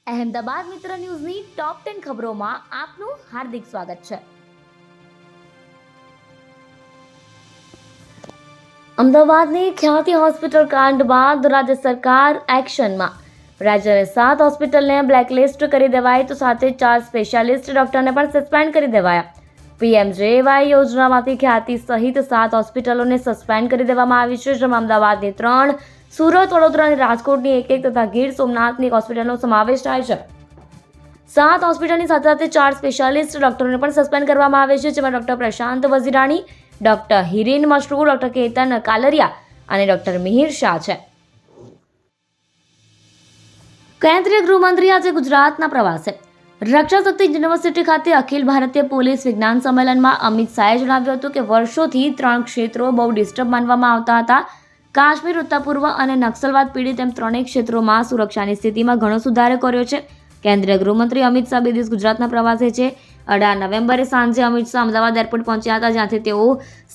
અહેમદાબાદ મિત્ર ન્યૂઝની ટોપ 10 ખબરોમાં આપનું હાર્દિક સ્વાગત છે. અમદાવાદની ખ્યાતિ હોસ્પિટલ કાંડ બાદ રાજ્ય સરકાર એક્શનમાં. રાજ્યની 7 હોસ્પિટલને બ્લેકલિસ્ટ કરી દેવાઈ તો સાથે 4 સ્પેશિયાલિસ્ટ ડોક્ટરને પણ સસ્પેન્ડ કરી દેવાયા. પીએમજેવાય યોજનામાંથી ખ્યાતિ સહિત 7 હોસ્પિટલોને સસ્પેન્ડ કરી દેવામાં આવી છે, જેમાં અમદાવાદની 3, સુરત, વડોદરા અને રાજકોટની 1 તથા ગીર સોમનાથની 1 હોસ્પિટલનો સમાવેશ થાય છે. 7 હોસ્પિટલની સાથે સાથે 4 સ્પેશિયાલિસ્ટ ડોક્ટરોને પણ સસ્પેન્ડ કરવામાં આવે છે, જેમાં ડોક્ટર પ્રશાંત વજીરાણી, ડોક્ટર હિરેન મશરૂર, ડોક્ટર કેતન કાલરિયા અને ડોક્ટર મિહિર શાહ છે. કેન્દ્રીય ગૃહમંત્રી આજે ગુજરાતના પ્રવાસે. રક્ષાશક્તિ યુનિવર્સિટી ખાતે અખિલ ભારતીય પોલીસ વિજ્ઞાન સંમેલનમાં અમિત શાહે જણાવ્યું હતું કે વર્ષોથી 3 ક્ષેત્રો બહુ ડિસ્ટર્બ માનવામાં આવતા હતા. કાશ્મીર, ઉત્તર પૂર્વ અને નક્સલવાદ પીડિત એમ 3 ક્ષેત્રોમાં સુરક્ષાની સ્થિતિમાં ઘણો સુધારો કર્યો છે. કેન્દ્રીય ગૃહમંત્રી અમિત શાહ 2 દિવસ ગુજરાતના પ્રવાસે છે. 18 નવેમ્બરે સાંજે અમિત શાહ અમદાવાદ એરપોર્ટ પહોંચ્યા હતા, જ્યાંથી તેઓ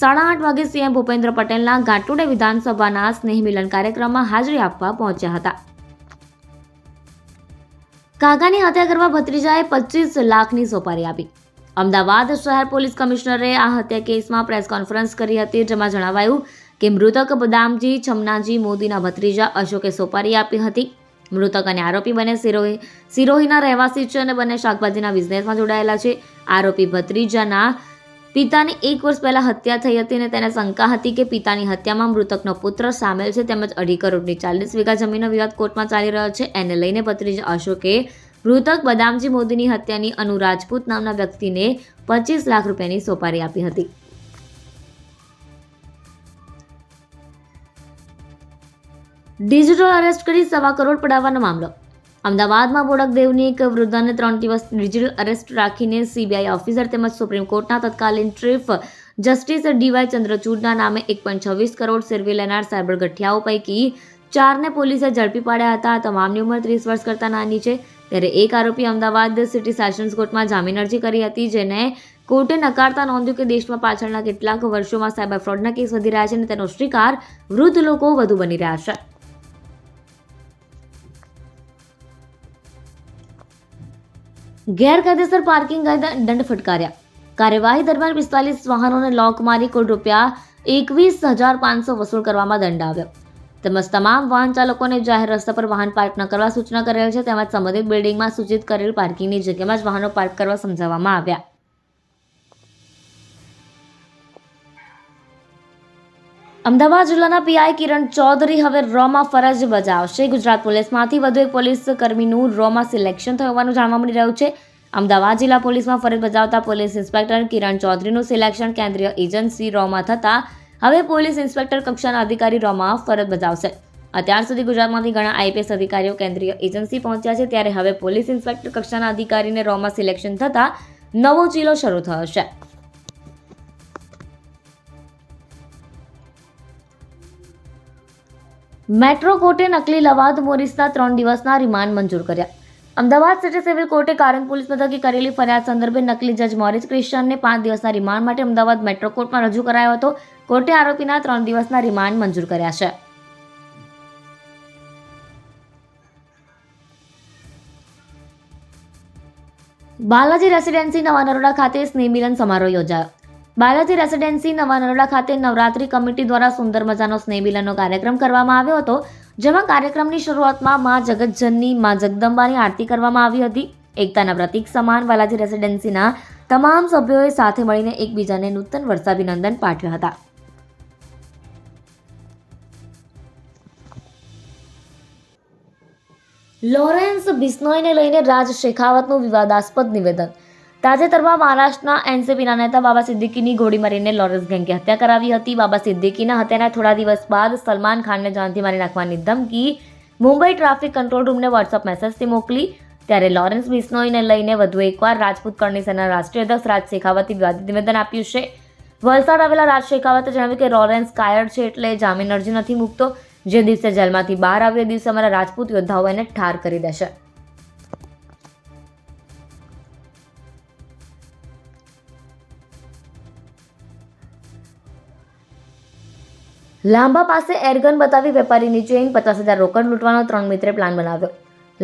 8:30 વાગે સીએમ ભૂપેન્દ્ર પટેલના ઘાટોડે વિધાનસભાના સ્નેહ મિલન કાર્યક્રમમાં હાજરી આપવા પહોંચ્યા હતા. કાકાની હત્યા કરવા ભત્રીજાએ 25 લાખની સોપારી આપી. અમદાવાદ શહેર પોલીસ કમિશનરે આ હત્યા કેસમાં પ્રેસ કોન્ફરન્સ કરી હતી, જેમાં જણાવાયું કે મૃતક બદામજી છમનાજી મોદીના ભત્રીજા અશોકે સોપારી આપી હતી. મૃતક અને આરોપી બંને સિરોહીના રહેવાસી છે અને બંને શાકભાજીના બિઝનેસમાં જોડાયેલા છે. આરોપી ભત્રીજાના પિતાની 1 વર્ષ પહેલા હત્યા થઈ હતી અને તેને શંકા હતી કે પિતાની હત્યામાં મૃતકનો પુત્ર સામેલ છે. તેમજ 2.5 કરોડની 40 વીઘા જમીનનો વિવાદ કોર્ટમાં ચાલી રહ્યો છે. એને લઈને ભત્રીજા અશોકે મૃતક બદામજી મોદીની હત્યાની અનુ રાજપૂત નામના વ્યક્તિને 25 લાખ રૂપિયાની સોપારી આપી હતી. ડિજિટલ અરેસ્ટ કરી 1.25 કરોડ પડાવવાનો મામલો. અમદાવાદમાં બોડકદેવની એક વૃદ્ધાને 3 દિવસ ડિજિટલ અરેસ્ટ રાખીને સીબીઆઈ ઓફિસર તેમજ સુપ્રીમ કોર્ટના તત્કાલીન ચીફ જસ્ટિસ ડીવાય ચંદ્રચૂડના નામે 1.26 કરોડ સેરવી લેનાર સાયબર ગઠિયાઓ પૈકી 4ને પોલીસે ઝડપી પાડ્યા હતા. તમામની ઉંમર 30 વર્ષ કરતાં નાની છે. ત્યારે એક આરોપી અમદાવાદ સિટી સેશન્સ કોર્ટમાં જામીન અરજી કરી હતી, જેને કોર્ટે નકારતા નોંધ્યું કે દેશમાં પાછળના કેટલાક વર્ષોમાં સાયબર ફ્રોડના કેસ વધી રહ્યા છે અને તેનો શિકાર વૃદ્ધ લોકો વધુ બની રહ્યા છે. ગેરકાયદેસર પાર્કિંગ દંડ ફટકાર્યા. કાર્યવાહી દરમિયાન 45 વાહનોને લોક મારી કુલ ₹21,500 વસૂલ કરવામાં દંડ આવ્યો. તેમજ તમામ વાહન ચાલકોને જાહેર રસ્તા પર વાહન પાર્ક ન કરવા સૂચના કરેલ છે. તેમજ સંબંધિત બિલ્ડિંગમાં સૂચિત કરેલ પાર્કિંગની જગ્યામાં જ વાહનો પાર્ક કરવા સમજાવવામાં આવ્યા. અમદાવાદ જિલ્લાના પીઆઈ કિરણ ચૌધરી હવે રોમાં ફરજ બજાવશે. ગુજરાત પોલીસમાંથી વધુ એક પોલીસ કર્મીનું રોમાં સિલેક્શન થયું હોવાનું જાણવા મળી રહ્યું છે. અમદાવાદ જિલ્લા પોલીસમાં ફરજ બજાવતા પોલીસ ઇન્સ્પેક્ટર કિરણ ચૌધરીનું સિલેક્શન કેન્દ્રીય એજન્સી રોમાં થતાં હવે પોલીસ ઇન્સ્પેક્ટર કક્ષાના અધિકારી રોમાં ફરજ બજાવશે. અત્યાર સુધી ગુજરાતમાંથી ઘણા આઈપીએસ અધિકારીઓ કેન્દ્રીય એજન્સી પહોંચ્યા છે, ત્યારે હવે પોલીસ ઇન્સ્પેક્ટર કક્ષાના અધિકારીને રોમાં સિલેક્શન થતાં નવો ચીલો શરૂ થયો છે. મેટ્રો કોર્ટે નકલી લવાદ મોરિસના 3 દિવસના રિમાન્ડ મંજૂર કર્યા. અમદાવાદ સિટી સિવિલ કોર્ટે કારંજ પોલીસ મથકે કરેલી ફરિયાદ સંદર્ભે નકલી જજ મોરિસ ક્રિશ્ચનને 5 દિવસના રિમાન્ડ માટે અમદાવાદ મેટ્રો કોર્ટમાં રજૂ કરાયો હતો. કોર્ટે આરોપીના 3 દિવસના રિમાન્ડ મંજૂર કર્યા છે. બાલાજી રેસિડેન્સી નવા નરોડા ખાતે સ્નેહ મિલન સમારોહ યોજાયો. બાલાજી રેસિડેન્સી નવા નરોડા ખાતે નવરાત્રી કમિટી દ્વારા સુંદર મજાનો સ્નેહ મિલનનો કાર્યક્રમ કરવામાં આવ્યો હતો, જેમાં કાર્યક્રમની શરૂઆતમાં મા જગતજનની મા જગદંબાની આરતી કરવામાં આવી હતી. એકતાના પ્રતીક સમાન બાલાજી રેસિડેન્સીના તમામ સભ્યોએ સાથે મળીને એકબીજાને નૂતન વર્ષાભિનંદન પાઠવ્યા હતા. લોરેન્સ બિશ્નોઈને લઈને રાજ શેખાવતનું વિવાદાસ્પદ નિવેદન. તાજેતરમાં મહારાષ્ટ્રના એનસીપીના નેતા બાબા સિદ્દીકીની ગોળી મારીને લોરેન્સ ગેંગે હત્યા કરાવી હતી. બાબા સિદ્દીકીના હત્યાના થોડા દિવસ બાદ સલમાન ખાનને જાનથી મારી નાખવાની ધમકી મુંબઈ ટ્રાફિક કંટ્રોલ રૂમને વોટ્સઅપ મેસેજથી મોકલી. ત્યારે લોરેન્સ બિશ્નોઈને લઈને વધુ એકવાર રાજપૂત કરણી સેનાના રાષ્ટ્રીય અધ્યક્ષ રાજ શેખાવતે વિવાદિત નિવેદન આપ્યું છે. વલસાડ આવેલા રાજ શેખાવતે જણાવ્યું કે લોરેન્સ કાયર છે એટલે જામીન અરજી નથી મૂકતો. જે દિવસે જેલમાંથી બહાર આવ્યો એ દિવસે અમારા રાજપૂત યોદ્ધાઓ એને ઠાર કરી દેશે. લાંબા પાસે એરગન બતાવી વેપારીની ચેઇન, 50,000 રોકડ લૂંટવાનો 3 મિત્રે પ્લાન બનાવ્યો.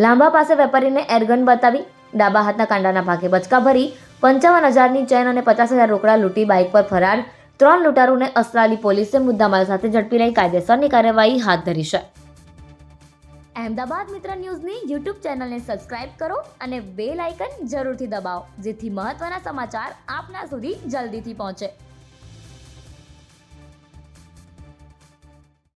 લાંબા પાસે વેપારીને એરગન બતાવી ડાબા હાથના કાંડાના ભાગે બચકા ભરી 55,000ની ચેન અને 50,000 રોકડા લૂંટી બાઇક પર ફરાર 3 લૂંટારૂને અસલાલી પોલીસે મુદ્દામાલ સાથે ઝડપી લઈ કાયદેસરની કાર્યવાહી હાથ ધરી છે. અહેમદાબાદ મિત્ર ન્યૂઝની યુટ્યુબ ચેનલને સબસ્ક્રાઇબ કરો અને બેલ આઇકન જરૂરથી દબાવો, જેથી મહત્વના સમાચાર આપના સુધી જલ્દીથી પહોંચે.